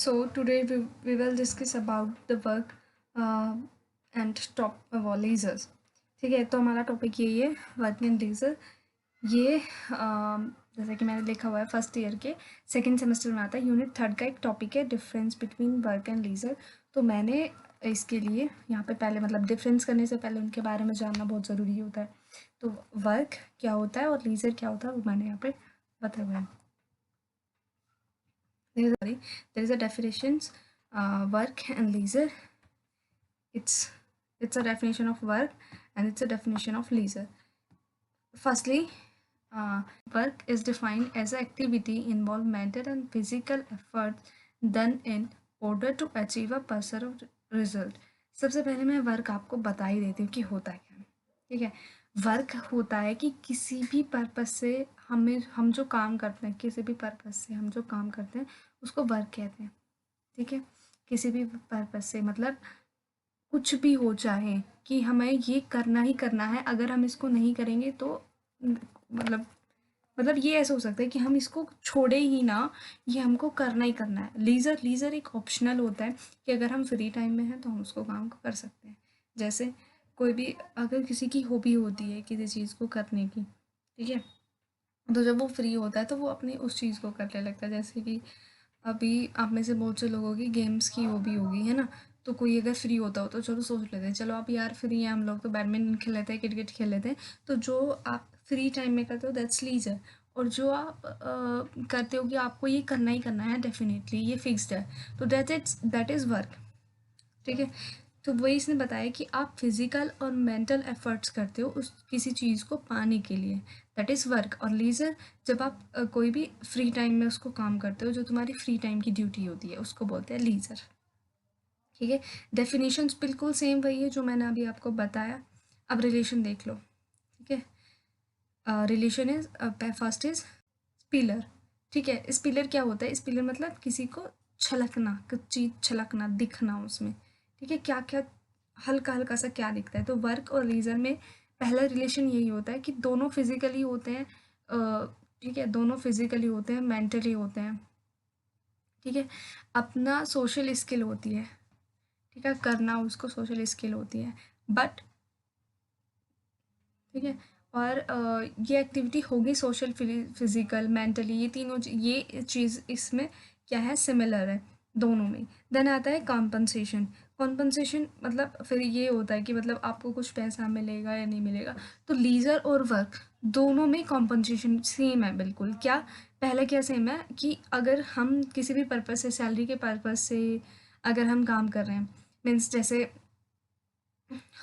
So today we will discuss about the work and top lasers. ठीक है, तो हमारा टॉपिक यही है वर्क एंड लेज़र। ये जैसे कि मैंने लिखा हुआ है फर्स्ट ईयर के सेकंड सेमेस्टर में आता है, यूनिट 3 का एक टॉपिक है difference between work and laser. तो मैंने इसके लिए यहाँ पे पहले मतलब डिफरेंस करने से पहले उनके बारे में जानना बहुत ज़रूरी होता है। तो वर्क क्या होता है और लेज़र क्या होता है वो मैंने यहाँ पे बताया हुआ है। There is a definitions, work and leisure. It's a definition of work and it's a definition of leisure. Firstly, work is defined as an activity involve mental and physical effort done in order to achieve a perceived result. सबसे पहले मैं work आपको बता ही देती हूँ कि होता क्या है। ठीक है, वर्क होता है कि किसी भी पर्पस से हम जो काम करते हैं, किसी भी पर्पस से हम जो काम करते हैं उसको वर्क कहते हैं। ठीक है, किसी भी पर्पस से मतलब कुछ भी हो, चाहे कि हमें ये करना ही करना है, अगर हम इसको नहीं करेंगे तो मतलब ये ऐसा हो सकता है कि हम इसको छोड़े ही ना, ये हमको करना ही करना है। लीजर एक ऑप्शनल होता है कि अगर हम फ्री टाइम में हैं तो हम उसको काम को कर सकते हैं। जैसे कोई भी अगर किसी की हॉबी होती है किसी चीज़ को करने की, ठीक है, तो जब वो फ्री होता है तो वो अपनी उस चीज़ को करने लगता है। जैसे कि अभी आप में से बहुत से लोगों की गेम्स की हॉबी होगी, है ना। तो कोई अगर फ्री होता हो तो चलो सोच लेते हैं, चलो अब यार फ्री हैं हम लोग तो बैडमिंटन खेल लेते हैं, क्रिकेट खेल लेते हैं। तो जो आप फ्री टाइम में करते हो दैट्स लीजर। और जो आप करते हो कि आपको ये करना ही करना है, डेफिनेटली ये फिक्स्ड है, तो दैट इज़ वर्क। ठीक है, तो वही इसने बताया कि आप फिजिकल और मेंटल एफर्ट्स करते हो उस किसी चीज़ को पाने के लिए, दैट इज़ वर्क। और लीजर जब आप कोई भी फ्री टाइम में उसको काम करते हो, जो तुम्हारी फ्री टाइम की ड्यूटी होती है, उसको बोलते हैं लीजर। ठीक है, डेफिनेशंस बिल्कुल सेम वही है जो मैंने अभी आपको बताया। अब रिलेशन देख लो। ठीक है, रिलेशन इज फर्स्ट इज स्पिलर। ठीक है, स्पिलर क्या होता है? स्पिलर मतलब किसी को छलकना, कुछ चीज़ छलकना, दिखना उसमें। ठीक है, क्या क्या हल्का हल्का सा क्या दिखता है। तो वर्क और लीजर में पहला रिलेशन यही होता है कि दोनों फिजिकली होते हैं। ठीक है, दोनों फिजिकली होते हैं, मेंटली होते हैं। ठीक है, अपना सोशल स्किल होती है। ठीक है, करना उसको सोशल स्किल होती है, बट ठीक है। और ये एक्टिविटी होगी सोशल, फिजिकल, मेंटली, ये तीनों ये चीज़ इसमें क्या है, सिमिलर है दोनों में। देन आता है कॉम्पनसेशन। कॉम्पनसेशन मतलब फिर ये होता है कि मतलब आपको कुछ पैसा मिलेगा या नहीं मिलेगा। तो लीजर और वर्क दोनों में कॉम्पनसेशन सेम है बिल्कुल। क्या पहले क्या सेम है कि अगर हम किसी भी पर्पज़ से, सैलरी के पर्पज़ से अगर हम काम कर रहे हैं, मीन्स जैसे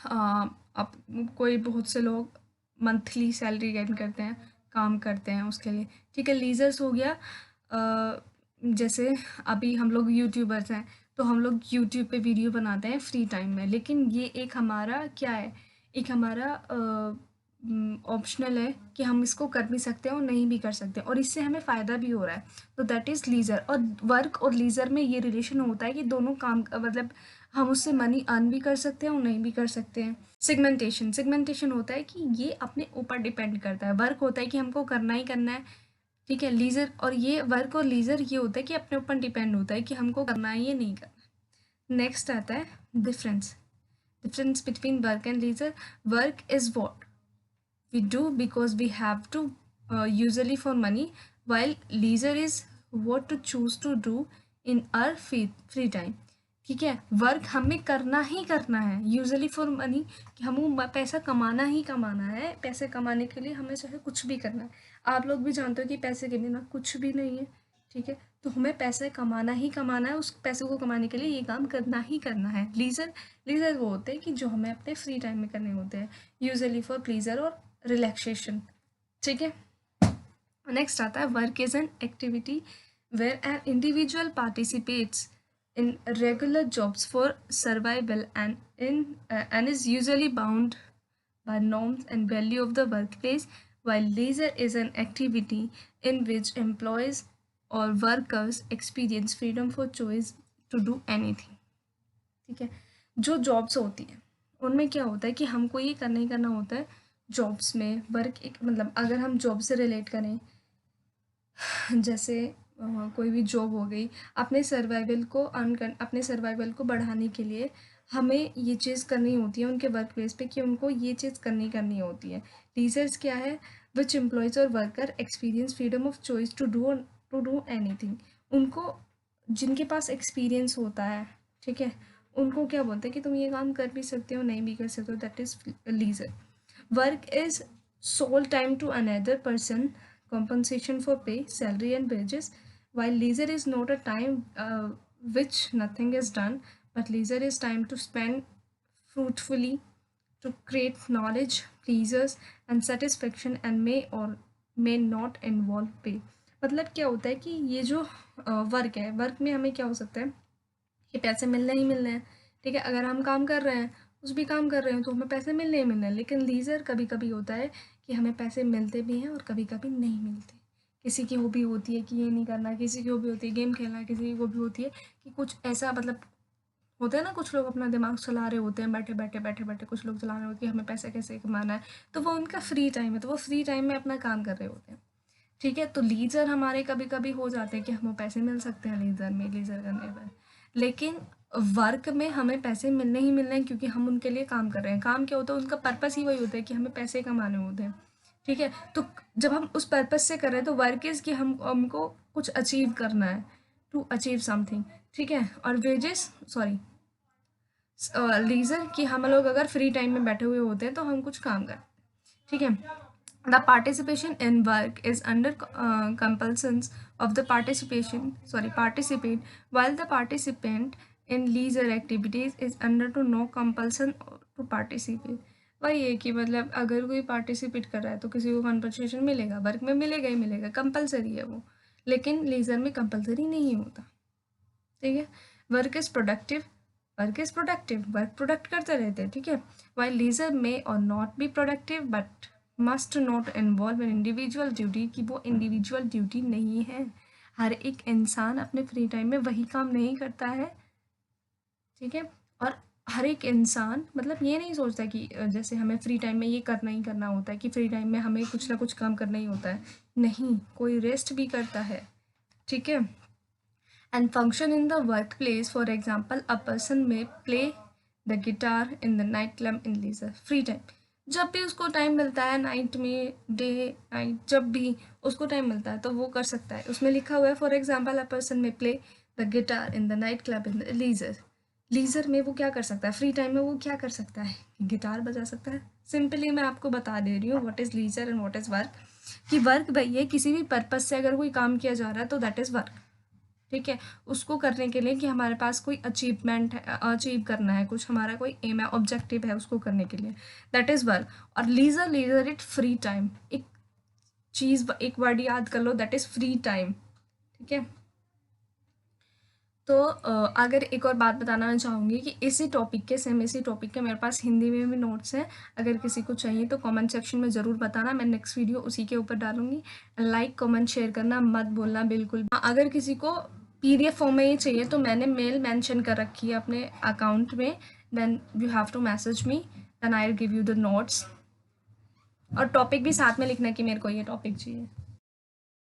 अब कोई बहुत से लोग मंथली सैलरी गेन करते हैं, काम करते हैं उसके लिए। ठीक है, लीजर्स हो गया जैसे अभी हम लोग यूट्यूबर्स हैं तो हम लोग यूट्यूब पे वीडियो बनाते हैं फ्री टाइम में, लेकिन ये एक हमारा क्या है, एक हमारा ऑप्शनल है कि हम इसको कर भी सकते हैं और नहीं भी कर सकते, और इससे हमें फ़ायदा भी हो रहा है, तो दैट इज़ लीजर। और वर्क और लीजर में ये रिलेशन होता है कि दोनों काम मतलब हम उससे मनी अर्न भी कर सकते हैं और नहीं भी कर सकते हैं। सेगमेंटेशन होता है कि ये अपने ऊपर डिपेंड करता है। वर्क होता है कि हमको करना ही करना है, ठीक है। लीजर और ये वर्क और लीजर ये होता है कि अपने ऊपर डिपेंड होता है कि हमको करना है या नहीं करना। नेक्स्ट आता है difference between work and leisure. Work is what we do because we have to, usually for money, while leisure is what to choose to do in our free time। ठीक है, वर्क हमें करना ही करना है usually for money, कि हमें पैसा कमाना ही कमाना है। पैसे कमाने के लिए हमें चाहे कुछ भी करना है। आप लोग भी जानते हो कि पैसे के बिना कुछ भी नहीं है। ठीक है, तो हमें पैसे कमाना ही कमाना है, उस पैसे को कमाने के लिए ये काम करना ही करना है। लीजर वो होते हैं कि जो हमें अपने फ्री टाइम में करने होते हैं, यूजुअली फॉर प्लीजर और रिलैक्सेशन। ठीक है, नेक्स्ट आता है work is an activity where an individual participates in regular jobs for survival and is usually bound by norms and value of the workplace, while leisure is an activity in which employees or workers experience freedom for choice to do anything। ठीक है, जो jobs होती हैं उनमें क्या होता है कि हमको ये करना ही करना होता है। जॉब्स में वर्क एक मतलब अगर हम जॉब से रिलेट करें, जैसे कोई भी जॉब हो गई, अपने सर्वाइवल को बढ़ाने के लिए हमें ये चीज़ करनी होती है उनके वर्क प्लेस पे कि उनको ये चीज़ करनी होती है। लीजर्स क्या है? विच एम्प्लॉयज़ और worker experience freedom of choice to do anything. उनको, जिनके पास एक्सपीरियंस होता है, ठीक है, उनको क्या बोलते हैं कि तुम ये काम कर भी सकते हो, नहीं भी कर सकते हो, that is leisure. Work is sold time to another person, compensation for pay, salary and wages, while leisure is not a time which nothing is done, but leisure is time to spend fruitfully, to create knowledge, pleasures and satisfaction, and may or may not involve pay। मतलब क्या होता है कि ये जो work है, work में हमें क्या हो सकता है कि पैसे मिलने ही मिलने हैं, ठीक है, अगर हम काम कर रहे हैं, कुछ भी काम कर रहे हैं तो हमें पैसे मिलने ही मिलने हैं। लेकिन लीजर कभी कभी होता है कि हमें पैसे मिलते भी हैं और कभी कभी नहीं मिलते। किसी की हॉबी होती है कि ये नहीं करना, किसी की हॉबी होती है गेम खेलना, किसी की हॉबी होती है कि कुछ ऐसा, मतलब होता है ना, कुछ लोग अपना दिमाग चला रहे होते हैं, बैठे बैठे कुछ लोग चला रहे होते हैं कि हमें पैसे कैसे कमाना है, तो वो उनका फ्री टाइम है, तो वो फ्री टाइम में अपना काम कर रहे होते हैं, ठीक है। तो लीजर हमारे कभी कभी हो जाते हैं कि हमें पैसे मिल सकते हैं लीजर करने पर, लेकिन वर्क में हमें पैसे मिलने ही मिलने हैं क्योंकि हम उनके लिए काम कर रहे हैं। काम क्या होता है, उनका पर्पस ही वही होता है कि हमें पैसे कमाने होते हैं, ठीक है। तो जब हम उस पर्पस से कर रहे हैं तो वर्क इज़ कि हमको कुछ अचीव करना है, टू अचीव समथिंग, ठीक है। और वेजेस, सॉरी, लीजर कि हम लोग अगर फ्री टाइम में बैठे हुए होते हैं तो हम कुछ काम करते हैं, ठीक है। The participation in work is under compulsions of the participate, while the participant in leisure activities is under to no compulsion to participate। वही है कि मतलब अगर कोई पार्टिसिपेट कर रहा है तो किसी को कंपनसेशन मिलेगा, वर्क में मिलेगा ही मिलेगा, कंपलसरी है वो, लेकिन लेजर में कंपलसरी नहीं होता, ठीक है। वर्क प्रोडक्ट करते रहते हैं, ठीक है। वाइल लीजर में और not be productive but must not involve in individual duty, कि वो इंडिविजुअल ड्यूटी नहीं है। हर एक इंसान अपने फ्री टाइम में वही काम नहीं करता है, ठीक है। और हर एक इंसान मतलब ये नहीं सोचता कि जैसे हमें फ्री टाइम में ये करना ही करना होता है, कि फ्री टाइम में हमें कुछ ना कुछ काम करना ही होता है, नहीं, कोई रेस्ट भी करता है, ठीक है। And function in the workplace, for example a person may play the guitar in the night club in leisure free time। जब भी उसको टाइम मिलता है, नाइट में, डे नाइट, जब भी उसको टाइम मिलता है तो वो कर सकता है। उसमें लिखा हुआ है for example a person may play the guitar in the night club in the leisure. Leisure में वो क्या कर सकता है, फ्री टाइम में वो क्या कर सकता है, गिटार बजा सकता है। सिंपली मैं आपको बता दे रही हूँ what is leisure and what is work. कि वर्क भाई है किसी भी पर्पज से अगर कोई काम किया जा रहा है तो दैट इज़ वर्क, ठीक है। उसको करने के लिए कि हमारे पास कोई अचीवमेंट है, अचीव करना है कुछ, हमारा कोई एम है, ऑब्जेक्टिव है, उसको करने के लिए, दैट इज़ वर्क। और लीजर इट फ्री टाइम, एक चीज़, एक वर्ड याद कर लो, दैट इज़ फ्री टाइम, ठीक है। तो अगर एक और बात बताना मैं चाहूँगी कि इसी टॉपिक के मेरे पास हिंदी में भी नोट्स हैं। अगर किसी को चाहिए तो कमेंट सेक्शन में ज़रूर बताना, मैं नेक्स्ट वीडियो उसी के ऊपर डालूँगी। लाइक कमेंट शेयर करना मत भूलना बिल्कुल। अगर किसी को PDF फॉर्म में ये चाहिए तो मैंने मेल मेंशन कर रखी है अपने अकाउंट में, then you have to message me, then I will give you the notes. और टॉपिक भी साथ में लिखना कि मेरे को ये टॉपिक चाहिए।